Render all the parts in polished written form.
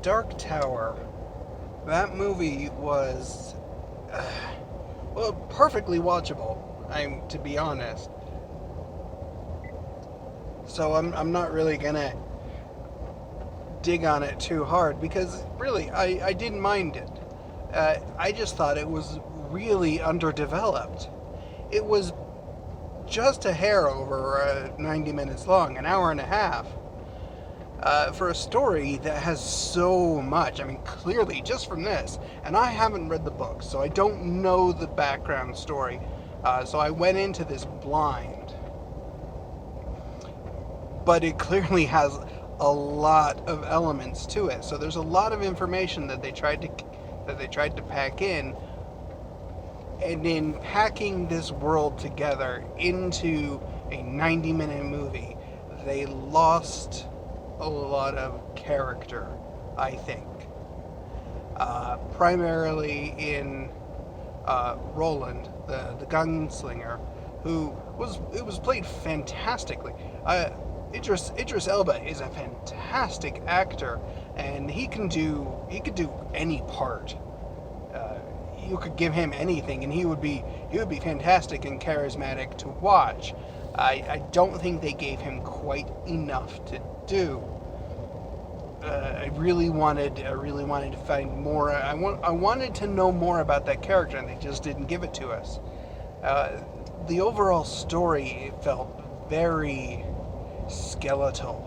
Dark Tower. That movie was, perfectly watchable. To be honest. So I'm not really gonna dig on it too hard because really I didn't mind it. I just thought it was really underdeveloped. It was just a hair over 90 minutes long, an hour and a half. For a story that has so much. I mean, clearly, just from this, and I haven't read the book, so I don't know the background story. So I went into this blind. But it clearly has a lot of elements to it. So there's a lot of information that they tried to pack in. And in packing this world together into a 90-minute movie, they lost a lot of character, I think. Primarily in Roland, the gunslinger, who was played fantastically. Idris Elba is a fantastic actor, and he could do any part. You could give him anything, and he would be fantastic and charismatic to watch. I don't think they gave him quite enough to do. I really wanted to find more. I wanted to know more about that character, and they just didn't give it to us. The overall story felt very skeletal,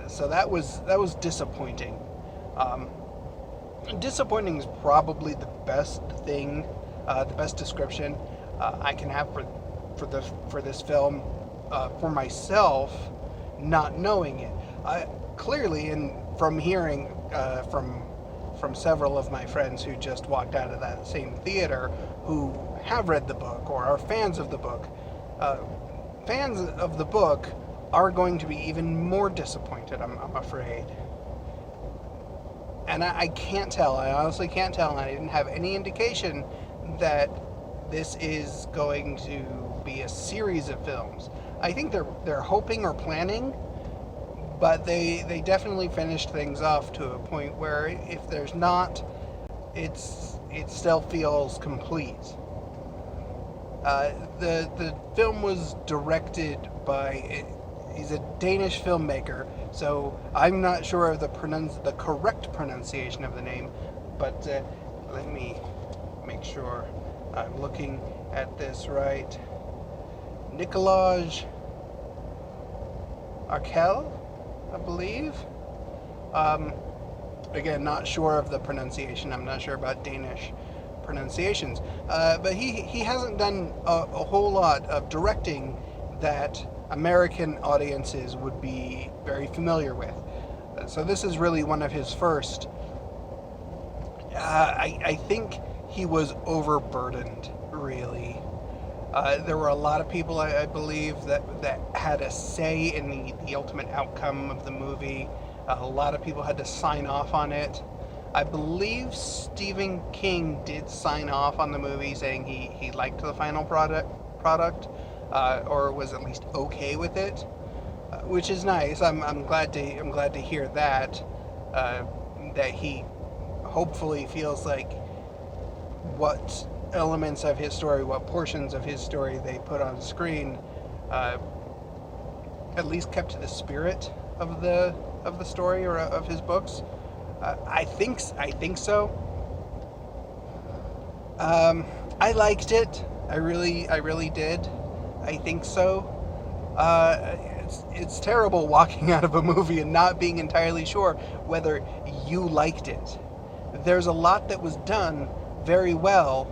so that was disappointing. Disappointing is probably the best thing, the best description I can have for this film, for myself, not knowing it. Clearly, and from hearing from several of my friends who just walked out of that same theater, who have read the book or are fans of the book, are going to be even more disappointed, I'm afraid. And I can't tell. I honestly can't tell, and I didn't have any indication that this is going to be a series of films. I think they're hoping or planning, but they definitely finished things off to a point where if there's not, it still feels complete. The film was directed by, he's a Danish filmmaker, so I'm not sure of the correct pronunciation of the name, but let me make sure I'm looking at this right. Nikolaj Arcel, I believe. Again, not sure of the pronunciation. I'm not sure about Danish pronunciations. But he hasn't done a whole lot of directing that American audiences would be very familiar with. So this is really one of his first. I think he was overburdened, really. There were a lot of people, I believe, that had a say in the ultimate outcome of the movie. A lot of people had to sign off on it. I believe Stephen King did sign off on the movie, saying he liked the final product, or was at least okay with it, which is nice. I'm glad to hear that. That he hopefully feels like what elements of his story, what portions of his story they put on screen, at least kept to the spirit of the story or of his books. I think so. I liked it. I really did. I think so. It's terrible walking out of a movie and not being entirely sure whether you liked it. There's a lot that was done very well,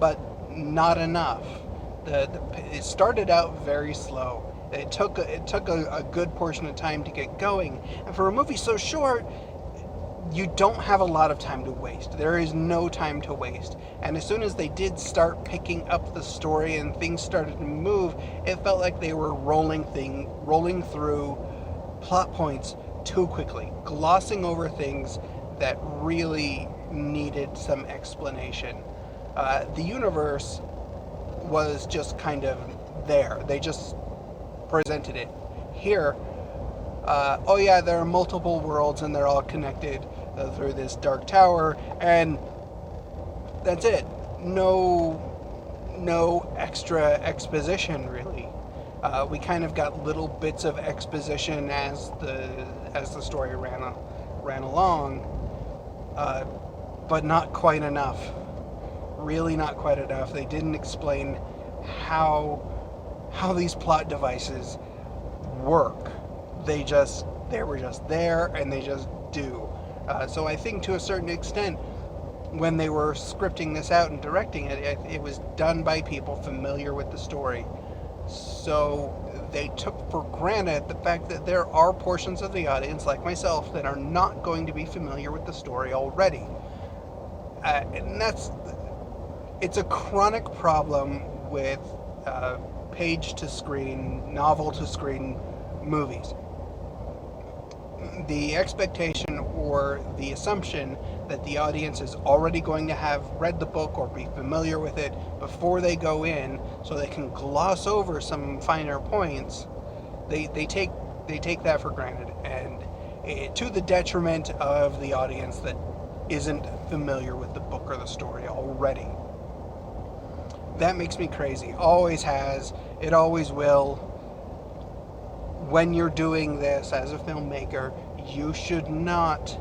but not enough. It started out very slow. It took a good portion of time to get going, and for a movie so short, you don't have a lot of time to waste. There is no time to waste. And as soon as they did start picking up the story and things started to move, it felt like they were rolling through plot points too quickly, glossing over things that really needed some explanation. The universe was just kind of there. They just presented it. Here, oh yeah, there are multiple worlds and they're all connected through this dark tower, and that's it. No extra exposition really. We kind of got little bits of exposition as the story ran along, but not quite enough. Really, not quite enough. They didn't explain how these plot devices work. They were just there, and they just do. So I think to a certain extent, when they were scripting this out and directing it, it was done by people familiar with the story. So they took for granted the fact that there are portions of the audience, like myself, that are not going to be familiar with the story already. And it's a chronic problem with page-to-screen, novel-to-screen movies. The expectation or the assumption that the audience is already going to have read the book or be familiar with it before they go in, so they can gloss over some finer points, they take that for granted, and to the detriment of the audience that isn't familiar with the book or the story already. That makes me crazy. Always has. It always will. When you're doing this as a filmmaker, you should not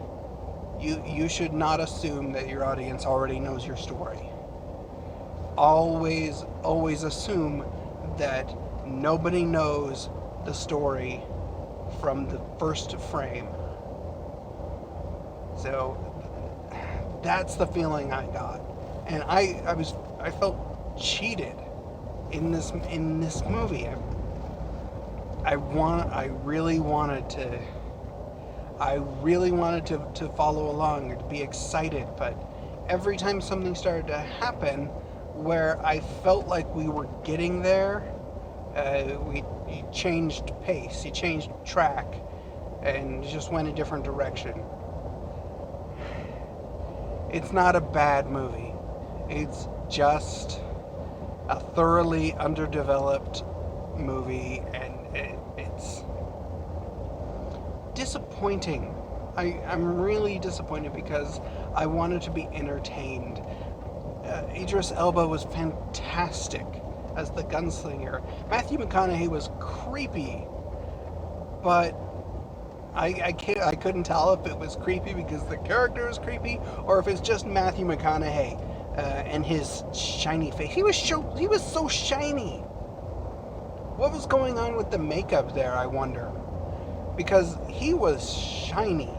assume that your audience already knows your story. Always assume that nobody knows the story from the first frame. So that's the feeling I got, and I felt cheated in this movie. I really wanted to follow along or to be excited, but every time something started to happen where I felt like we were getting there, you changed pace, you changed track, and just went a different direction. It's not a bad movie. It's just a thoroughly underdeveloped movie, and it's disappointing. I'm really disappointed because I wanted to be entertained. Idris Elba was fantastic as the gunslinger. Matthew McConaughey was creepy, but I couldn't tell if it was creepy because the character was creepy or if it's just Matthew McConaughey and his shiny face. He was so shiny. What was going on with the makeup there, I wonder? Because he was shiny.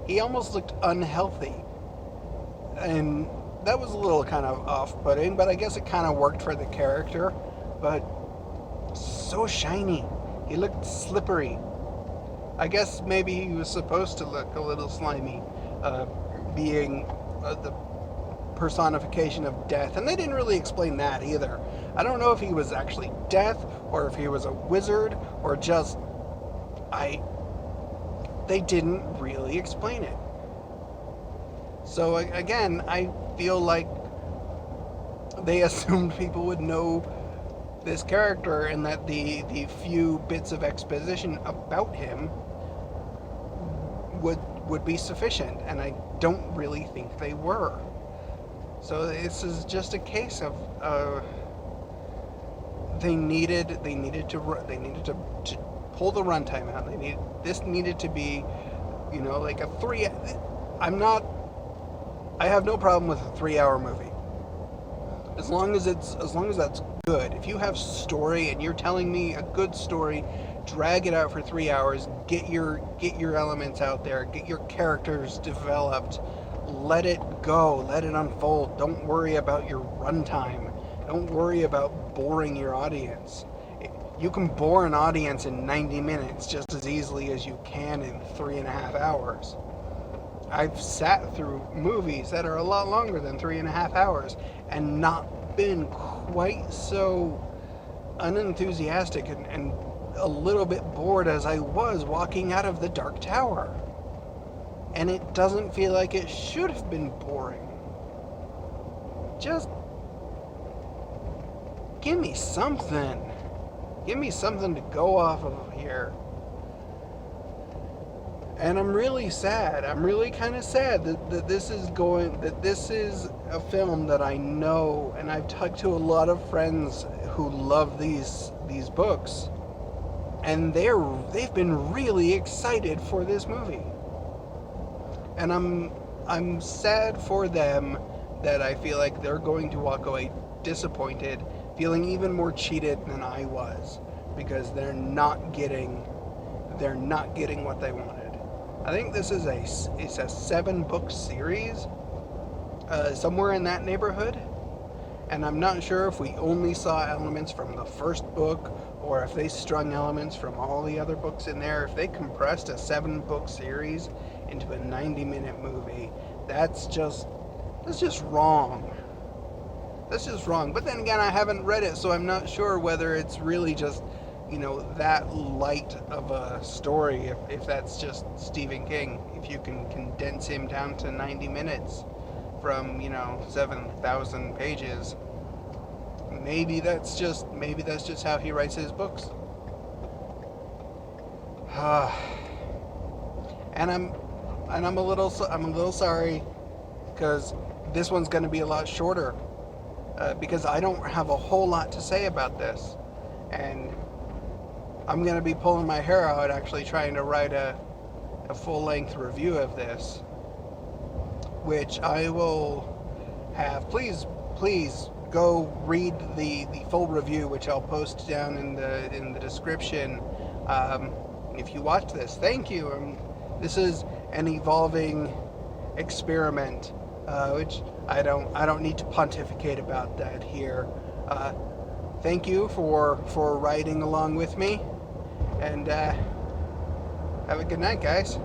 He almost looked unhealthy. And that was a little kind of off-putting, but I guess it kind of worked for the character. But so shiny. He looked slippery. I guess maybe he was supposed to look a little slimy, being the personification of death. And they didn't really explain that either. I don't know if he was actually death, or if he was a wizard, or just... They didn't really explain it. So again, I feel like they assumed people would know this character and that the few bits of exposition about him would be sufficient, and I don't really think they were. So this is just a case of they needed to pull the runtime out. This needed to be, like a 3. I have no problem with a 3-hour movie. As long as that's good. If you have story and you're telling me a good story, drag it out for 3 hours, get your elements out there, get your characters developed, let it go, let it unfold. Don't worry about your runtime. Don't worry about boring your audience. You can bore an audience in 90 minutes just as easily as you can in 3.5 hours. I've sat through movies that are a lot longer than 3.5 hours and not been quite so unenthusiastic and a little bit bored as I was walking out of the Dark Tower. And it doesn't feel like it should have been boring. Just give me something. Give me something to go off of here. And I'm really sad. I'm really kind of sad that this is a film that I know, and I've talked to a lot of friends who love these books, and they've been really excited for this movie. And I'm sad for them that I feel like they're going to walk away disappointed, feeling even more cheated than I was, because they're not getting what they wanted. I think this is a 7-book series, somewhere in that neighborhood. And I'm not sure if we only saw elements from the first book, or if they strung elements from all the other books in there. If they compressed a 7-book series into a 90-minute movie, that's just wrong. That's just wrong. But then again, I haven't read it, so I'm not sure whether it's really just, that light of a story, if that's just Stephen King, if you can condense him down to 90 minutes from 7,000 pages. Maybe that's just how he writes his books. And I'm a little sorry, because this one's going to be a lot shorter, because I don't have a whole lot to say about this, and I'm going to be pulling my hair out actually trying to write a full-length review of this, which I will have. Please go read the full review, which I'll post down in the description. If you watch this, thank you. This is an evolving experiment, which I don't need to pontificate about that here. Thank you for riding along with me, and have a good night, guys.